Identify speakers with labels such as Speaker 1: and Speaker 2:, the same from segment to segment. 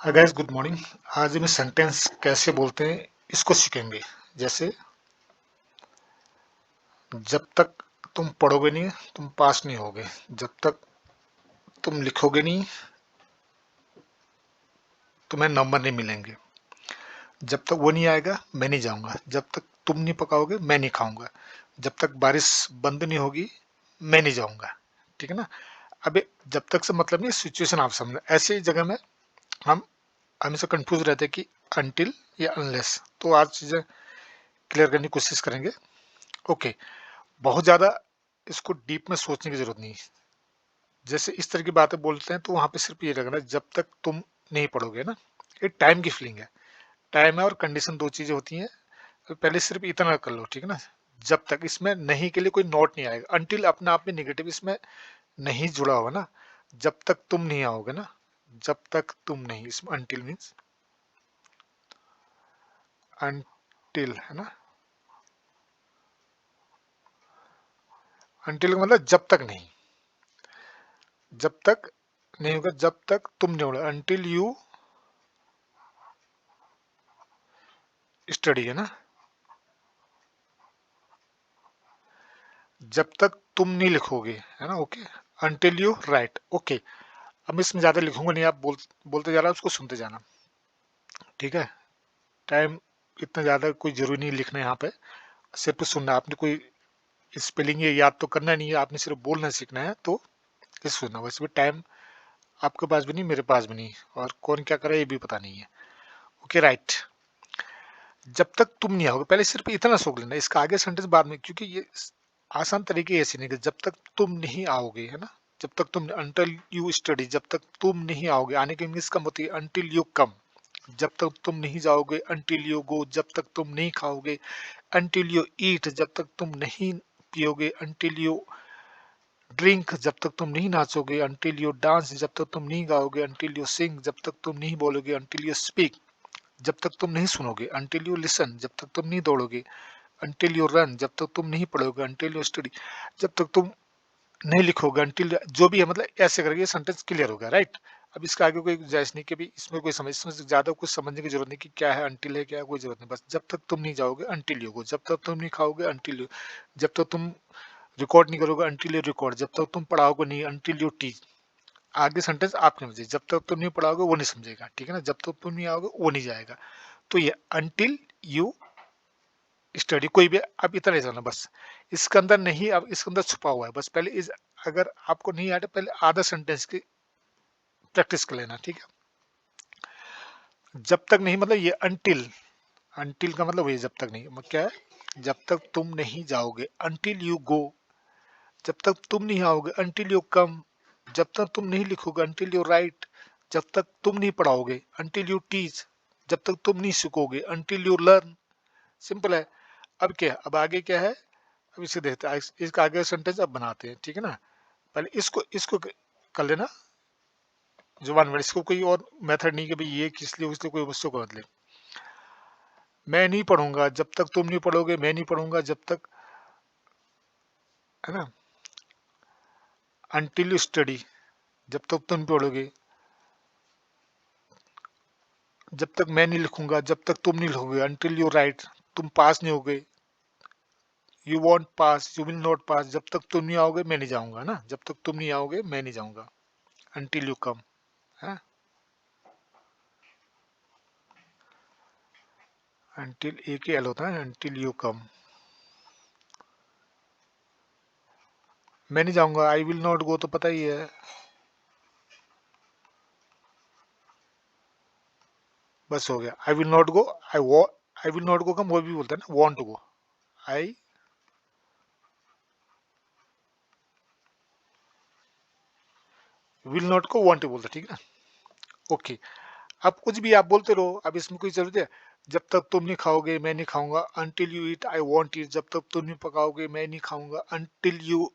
Speaker 1: Hi guys, good morning. आज हम sentence कैसे बोलते हैं इसको सीखेंगे। जैसे, जब तक तुम पढ़ोगे नहीं तुम पास नहीं होगे। जब तक तुम लिखोगे नहीं तुम्हें नंबर नहीं मिलेंगे। जब तक वो नहीं आएगा मैं नहीं जाऊंगा। जब तक तुम नहीं पकाओगे मैं नहीं खाऊंगा। जब तक बारिश बंद नहीं होगी मैं नहीं जाऊंगा। ठीक है ना। अबे, जब तक से मतलब नहीं, सिचुएशन आप समझ। ऐसी जगह में हम हमेशा कंफ्यूज रहते हैं कि अनटिल या अनलेस। तो आज चीजें क्लियर करने की कोशिश करेंगे। ओके। बहुत ज़्यादा इसको डीप में सोचने की ज़रूरत नहीं है। जैसे इस तरह की बातें बोलते हैं तो वहाँ पे सिर्फ ये रखना, जब तक तुम नहीं पढ़ोगे ना। ये टाइम की फीलिंग है। टाइम है और कंडीशन दो चीज़ें होती हैं। तो पहले सिर्फ इतना कर लो, ठीक है ना। जब तक, इसमें नहीं के लिए कोई नोट नहीं आएगा। अनटिल अपने आप में निगेटिव, इसमें नहीं जुड़ा हुआ ना। जब तक तुम नहीं आओगे ना, जब तक तुम नहीं, इसमें अनटिल मीन्स अनटिल है ना। अनटिल का मतलब जब तक नहीं। जब तक नहीं होगा, जब तक तुम नहीं होगा, अनटिल यू स्टडी है ना। जब तक तुम नहीं लिखोगे, है ना। Okay. Until you right. Okay. अब इसमें ज्यादा लिखूंगा नहीं, आप बोलते जा रहा उसको सुनते जाना। ठीक है। टाइम इतना ज्यादा कोई जरूरी नहीं लिखना है यहाँ पे। सिर्फ सुनना। आपने कोई स्पेलिंग ये याद तो करना नहीं है, आपने सिर्फ बोलना सीखना है। तो इस सुनना, वैसे भी टाइम आपके पास भी नहीं, मेरे पास भी नहीं, और कौन क्या करे ये भी पता नहीं है। Okay right. जब तक तुम नहीं आओगे, पहले सिर्फ इतना सोच लेना, इसका आगे सेंटेंस बाद में, क्योंकि ये आसान तरीके ऐसे नहीं कि जब तक तुम नहीं आओगे, है ना। जब तक तुम, अंटिल यू स्टडी, जब तक तुम नहीं आओगे। आने के इंग्लिश का मतलब अंटिल यू कम। जब तक तुम नहीं जाओगे, अंटिल यू गो। जब तक तुम नहीं खाओगे, अंटिल यू ईट। जब तक तुम नहीं पियोगे, अंटिल यू ड्रिंक। जब तक तुम नहीं नाचोगे, अंटिल यू डांस। जब तक तुम नहीं गाओगे, अंटिल यू सिंग। जब तक तुम नहीं बोलोगे, अंटिल यू स्पीक। जब तक तुम नहीं सुनोगे, अंटिल यू लिसन। जब तक तुम नहीं दौड़ोगे, अंटिल यू रन। जब तक तुम नहीं पढ़ोगे, अंटिल यू स्टडी। जब तक तुम नहीं लिखोगे, अंटिल, जो भी है, मतलब ऐसे करके ये सेंटेंस क्लियर हो गया, राइट। अब इसका आगे कोई गुंजाइश नहीं कि भी इसमें कोई समझ, इसमें ज्यादा कुछ समझने की जरूरत नहीं कि क्या है अंटिल है, क्या है, कोई जरूरत नहीं। बस जब तक तुम नहीं जाओगे, अंटिल यू गो। जब तक तुम नहीं खाओगे, अंटिल यू। जब तक तुम रिकॉर्ड नहीं करोगे, अंटिल यू रिकॉर्ड। जब तक तुम पढ़ाओगे नहीं, अंटिल यू टीच। आगे सेंटेंस आपने समझे। जब तक तुम नहीं पढ़ाओगे वो नहीं समझेगा, ठीक है ना। जब तक तुम नहीं आओगे वो नहीं जाएगा। तो ये अंटिल यू स्टडी, कोई भी, अब इतना ही जाना बस। इसके अंदर नहीं, अब इसके अंदर छुपा हुआ है। बस पहले इस, अगर आपको नहीं आता, पहले आधा सेंटेंस की प्रैक्टिस कर लेना, ठीक है। जब तक नहीं मतलब ये अनटिल। अनटिल का मतलब ये जब तक नहीं, मतलब क्या है, जब तक तुम नहीं जाओगे, अनटिल यू गो। जब तक तुम नहीं आओगे, अनटिल यू कम। जब तक तुम नहीं लिखोगे, अनटिल यू राइट। जब तक तुम नहीं पढ़ाओगे, अनटिल यू टीच। जब तक तुम नहीं सीखोगे, अनटिल यू लर्न। सिंपल है। अब क्या है? अब आगे क्या है? अब इसे देखते हैं, इसका आगे सेंटेंस अब बनाते हैं, ठीक है ना। पहले इसको इसको कर लेना जुबान में। इसको कोई और मेथड नहीं कि भाई ये किस लिए उसके कोई मुझसे को मतलब। मैं नहीं पढ़ूंगा जब तक तुम नहीं पढ़ोगे, मैं नहीं पढ़ूंगा जब तक, है ना। अनटिल यू स्टडी, जब तक तुम पढ़ोगे। जब तक मैं नहीं लिखूंगा, जब तक तुम नहीं लिखोगे, अनटिल यू राइट। तुम पास नहीं होगे, you want pass, you will not pass. जब तक तुम नहीं आओगे मैं नहीं जाऊंगा ना। जब तक तुम नहीं आओगे मैं नहीं जाऊंगा, अनटिल यू कम, है। अनटिल एक ही एल होता है, अनटिल यू कम। मैं नहीं जाऊंगा, आई विल नॉट गो, तो पता ही है। बस हो गया। I will not go, I will not go का वो भी बोलते हैं ना, want to go. I will not को वॉन्ट टू बोलते, ठीक है ना। ओके। अब कुछ भी आप बोलते रहो, अब इसमें कोई जरूरत है। जब तक तुम नहीं खाओगे मैं नहीं खाऊंगा, until you eat I won't eat. जब तक तुम नहीं पकाओगे मैं नहीं खाऊंगा, until you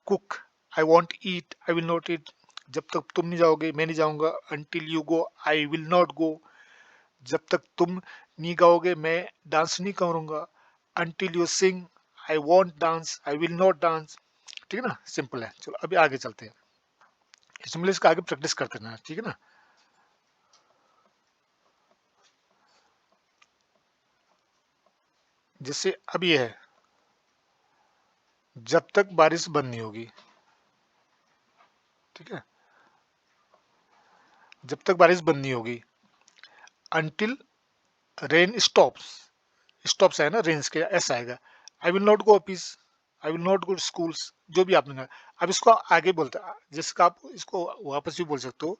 Speaker 1: cook I won't eat, I will not eat. जब तक तुम नहीं जाओगे मैं नहीं जाऊंगा, until you go I will not go. जब तक तुम नहीं गाओगे मैं डांस नहीं करूंगा, until you sing I won't dance, I will not dance. ठीक है ना, सिंपल है। चलो अभी आगे चलते हैं। इसमें इसका आगे प्रैक्टिस करते रहना, ठीक है ना। जैसे अब ये है, जब तक बारिश बंद नहीं होगी, ठीक है, जब तक बारिश बंद नहीं होगी, अंटिल रेन स्टॉप्स, स्टॉप्स है ना, रेंज के ऐसा आएगा, आई will not go office, I will not go schools, जो भी आपने कहा। अब इसको आगे बोलते, जिसका आप इसको वापस भी बोल सकते हो,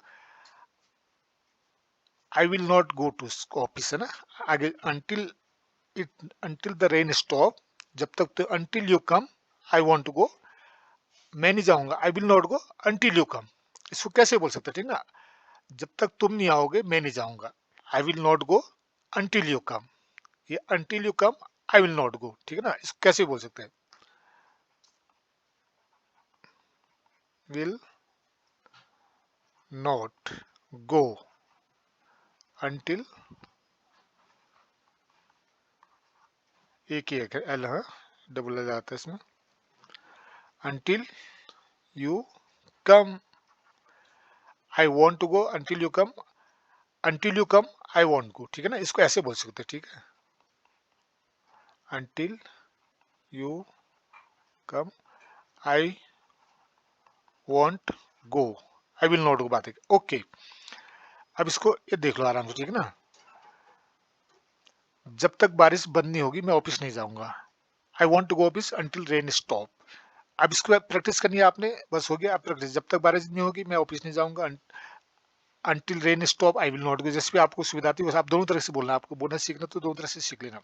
Speaker 1: I will not go to office, है ना, आगे until it, until the rain stop, जब तक, तो until you come, I want to go, मैं नहीं जाऊंगा, I will not go until you come. इसको कैसे बोल सकते हैं, ठीक ना, जब तक तुम नहीं आओगे मैं नहीं जाऊंगा, I will not go until you come, ये until you come I will not go, ठीक है ना, इसको कैसे बोल सकते हैं, विल नॉट गो अंटिल, एक ही है एल, हाँ डबल एल आता है इसमें, until you come, I want to go until you come, until you come I want go, ठीक है ना, इसको ऐसे बोल सकते हैं, ठीक है, until you come I want go, I will not गो, बात है, ओके। अब इसको ये देख लो आराम से, ठीक है ना, जब तक बारिश बंद नहीं होगी मैं ऑफिस नहीं जाऊंगा, I want to go office until rain stop. अब इसको प्रैक्टिस करनी है आपने, बस हो गया, अब प्रैक्टिस, जब तक बारिश नहीं होगी मैं ऑफिस नहीं जाऊंगा, until rain stop I will not गो, जैसे भी आपको सुविधा आती है आप दोनों तरह से बोलना, आपको बोलना सीखना तो दोनों तरह से सीख लेना।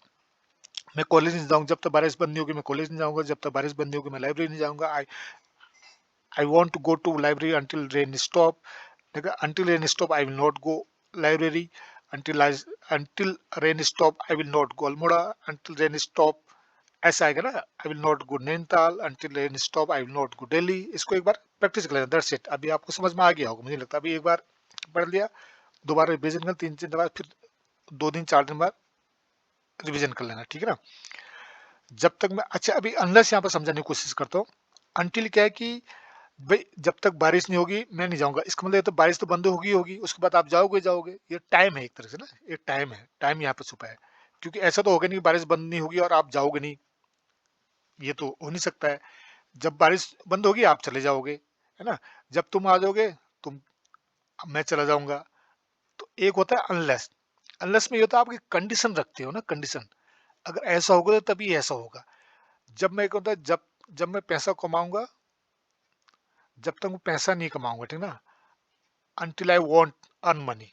Speaker 1: मैं कॉलेज नहीं जाऊंगा, जब तक बारिश बंद नहीं होगी मैं कॉलेज नहीं जाऊंगा, जब तक बारिश बंद नहीं होगी मैं लाइब्रेरी नहीं जाऊंगा, I want to go to library until rain stop, देखा, until rain stop I will not go library, until rain stop I will not go Almora, until rain stop, ऐसा आएगा ना, I will not go Nainital, until rain stop I will not go Delhi. इसको एक बार practice कर लेना, that's it. अभी आपको समझ में आ गया होगा मुझे लगता है, अभी एक बार पढ़ लिया, दोबारा रिविजन कर, 3 दिन बाद, फिर 2 दिन 4 दिन बाद रिविजन कर लेना, ठीक है ना। जब तक मैं, अच्छा अभी अनलेस यहाँ पर समझाने की कोशिश करता हूँ, अंटिल क्या है कि भाई जब तक बारिश नहीं होगी मैं नहीं जाऊंगा, इसका मतलब तो बारिश तो बंद होगी होगी, उसके बाद आप जाओगे जाओगे, ये टाइम है एक तरह से ना, ये टाइम है, टाइम यहाँ पे छुपा है, क्योंकि ऐसा तो होगा नहीं कि बारिश बंद नहीं होगी और आप जाओगे नहीं, ये तो हो नहीं सकता है। जब बारिश बंद होगी आप चले जाओगे, है ना, जब तुम आ जाओगे, तुम, मैं चला जाऊंगा। तो एक होता है अनलेस, अनलेस में ये होता है आपकी कंडीशन रखते हो ना, कंडीशन, अगर ऐसा होगा तो तभी ऐसा होगा। जब मैं, एक होता है जब, जब मैं पैसा कमाऊंगा, जब तक मैं पैसा नहीं कमाऊंगा, ठीक ना, until I want earn money.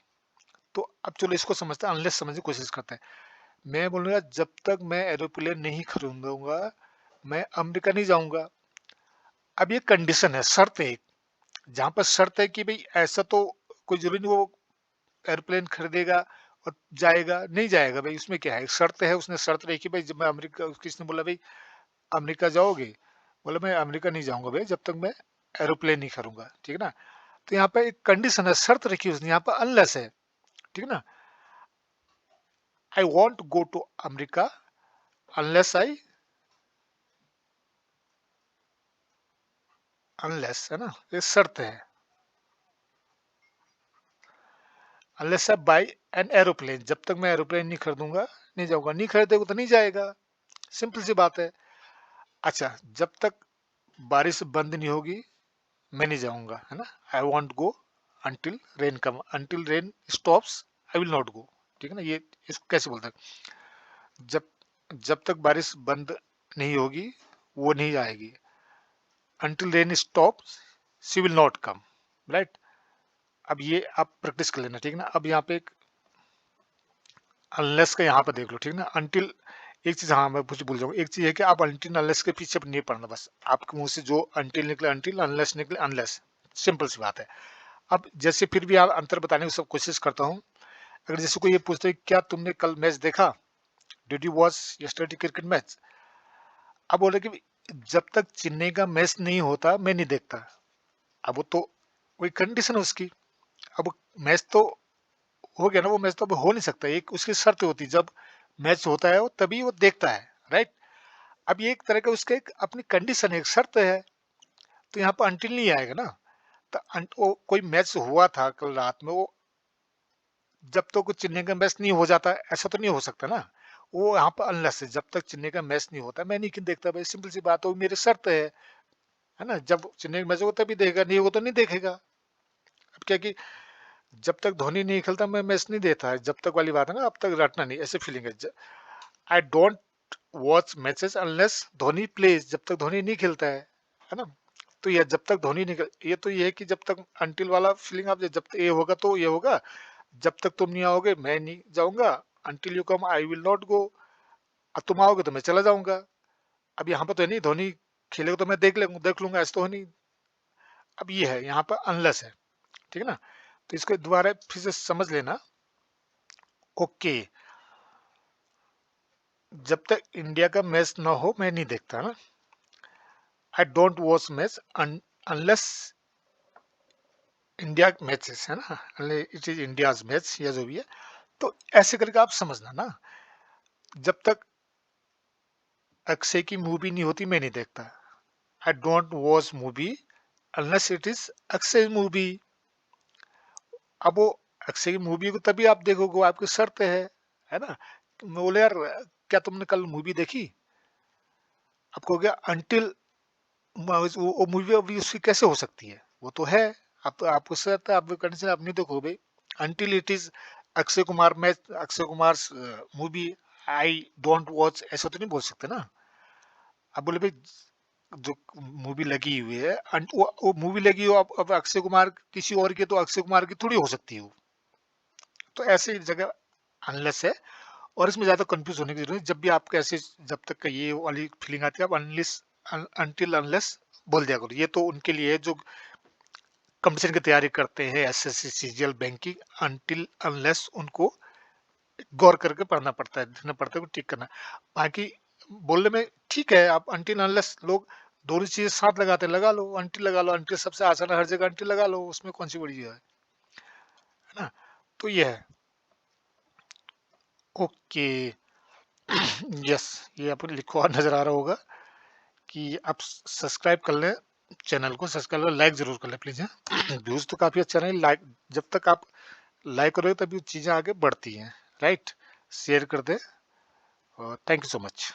Speaker 1: तो अब चलो इसको समझते हैं, अनलेस समझने की कोशिश करते हैं। मैं बोलूंगा जब तक मैं एरोप्लेन नहीं खरीदूंगा मैं अमेरिका नहीं जाऊंगा। अब ये कंडीशन है, शर्त है एक, जहां पर शर्त है कि भाई ऐसा तो कोई जरूरी नहीं वो एरोप्लेन खरीदेगा और जाएगा, नहीं जाएगा, भाई उसमें क्या है, शर्त है, उसने शर्त रखी भाई जब मैं अमेरिका, किसने बोला भाई अमेरिका जाओगे, बोला मैं अमेरिका नहीं जाऊंगा भाई जब तक मैं एरोप्लेन नहीं करूंगा, ठीक है ना। तो यहाँ पे एक कंडीशन है, शर्त रखी उसने, यहाँ पर अनलेस है, ठीक है ना, I want go to America unless I, unless है ना, ये शर्त है, unless I buy an aeroplane, जब तक मैं एरोप्लेन नहीं खरीदूंगा नहीं जाऊंगा, नहीं खरीदेगा तो नहीं जाएगा, सिंपल सी बात है। अच्छा, जब तक बारिश बंद नहीं होगी मैं नहीं जाऊंगा, है ना, I want go until rain come, until rain stops I will not go, ठीक है ना, ये इसको कैसे बोलते हैं, जब, जब तक बारिश बंद नहीं होगी वो नहीं आएगी, until rain stops she will not come, right. अब ये आप प्रैक्टिस कर लेना, ठीक है ना। अब यहाँ पे एक अनलेस का यहाँ पर देख लो, ठीक है ना, अंटिल, एक चीज, हाँ मैं कुछ भूल जाऊँ, एक चीज है कि आप अंटिल अनलेस के पीछे नहीं पढ़ना, बस आपके मुंह से जो अंटिल निकले अंटिल, अनलेस निकले अनलेस, सिंपल सी बात है। अब जैसे फिर भी आप अंतर बताने की सब कोशिश करता हूँ, अगर जैसे कोई ये पूछता है क्या तुमने कल मैच देखा, did you watch yesterday cricket match, अब बोल रहे कि जब तक चेन्नई का मैच नहीं होता मैं नहीं देखता, अब वो तो कोई कंडीशन है उसकी, अब मैच तो हो गया ना, वो मैच तो अब हो नहीं सकता, एक उसकी शर्त होती है, जब मैच होता है वो तभी वो देखता है, राइट। अब ये एक तरह का उसका एक अपनी कंडीशन है, एक शर्त है, तो यहाँ पर अंटिल नहीं आएगा ना। तो वो कोई मैच हुआ था कल रात में, वो जब तो कुछ चेन्नई का मैच नहीं हो जाता, ऐसा तो नहीं हो सकता ना, वो यहाँ पर अनलेस है, जब तक चेन्नई का मैच नहीं होता मैं नहीं देखता भाई, सिंपल सी बात हो, मेरी शर्त है ना। जब चेन्नई का मैच होगा तभी देखेगा, नहीं होगा तो नहीं देखेगा। अब क्या कि जब तक धोनी नहीं खेलता मैं मैच नहीं देता है, जब तक वाली बात है ना, अब तक रटना नहीं, ऐसे फीलिंग है। I don't watch matches unless Dhoni plays, जब तक धोनी नहीं खेलता है ना। तो ये जब तक धोनी नहीं ये तो ये है कि जब तक अंटिल वाला फीलिंग, आप जब तक ये होगा तो ये होगा, जब तक तुम नहीं आओगे मैं नहीं जाऊंगा, until you come I will not गो। अब तुम आओगे तो मैं चला जाऊंगा। अब यहाँ पर तो है नहीं, धोनी खेलेगा तो मैं देख लूंगा, ऐसा तो है नहीं। अब ये है यहाँ पर अनलेस है, ठीक है ना। तो इसको दोबारा फिर से समझ लेना। ओके, जब तक इंडिया का मैच ना हो मैं नहीं देखता ना। आई don't watch match unless India matches, है ना, इट इज इंडियाज मैच या जो भी है। तो ऐसे करके आप समझना ना, जब तक अक्षय की मूवी नहीं होती मैं नहीं देखता। आई don't watch movie unless it is Akshay movie. अब वो अक्षय की मूवी को तभी आप देखोगे, वो आपकी शर्त है ना। मैं बोले यार क्या तुमने कल मूवी देखी, आपको हो गया अंटिल, वो मूवी अभी उसकी कैसे हो सकती है, वो तो है। आप आपको शर्त है, आप कंडीशन आप नहीं देखो भाई, until it is Akshay Kumar match, Akshay Kumar movie I don't watch, ऐसा तो नहीं बोल सकते ना। आप बोले भाई जो मूवी लगी हुई है वो मूवी लगी हो, अब अक्षय कुमार किसी और की, तो अक्षय कुमार की थोड़ी हो सकती है वो। तो ऐसे जगह अनलेस है। और इसमें ज्यादा कंफ्यूज होने की जरूरत नहीं, जब भी आपको ऐसे, जब तक का ये वाली फीलिंग आती है, आप अनलेस अनटिल अनलेस बोल दिया करो। ये तो उनके लिए है जो कंपटीशन की तैयारी करते हैं, SSC CGL banking, until unless उनको गौर करके पढ़ना पड़ता है, देखना पड़ता है, ठीक करना। बाकी बोलने में ठीक है, आप अनटिल अनलेस लोग दोनों चीजें साथ लगाते हैं, लगा लो अंटिल, लगा लो अंटिल, सबसे आसान है, हर जगह अंटिल लगा लो, उसमें कौन सी बड़ी चीज है ना। तो ये है। ओके, यस, ये आपको लिखा हुआ नजर आ रहा होगा कि आप सब्सक्राइब कर लें, चैनल को सब्सक्राइब कर, लाइक जरूर कर लें प्लीज। व्यूज तो काफी अच्छा नहीं, लाइक जब तक आप लाइक करोगे तभी चीजें आगे बढ़ती हैं, राइट। शेयर कर दे, और थैंक यू सो मच।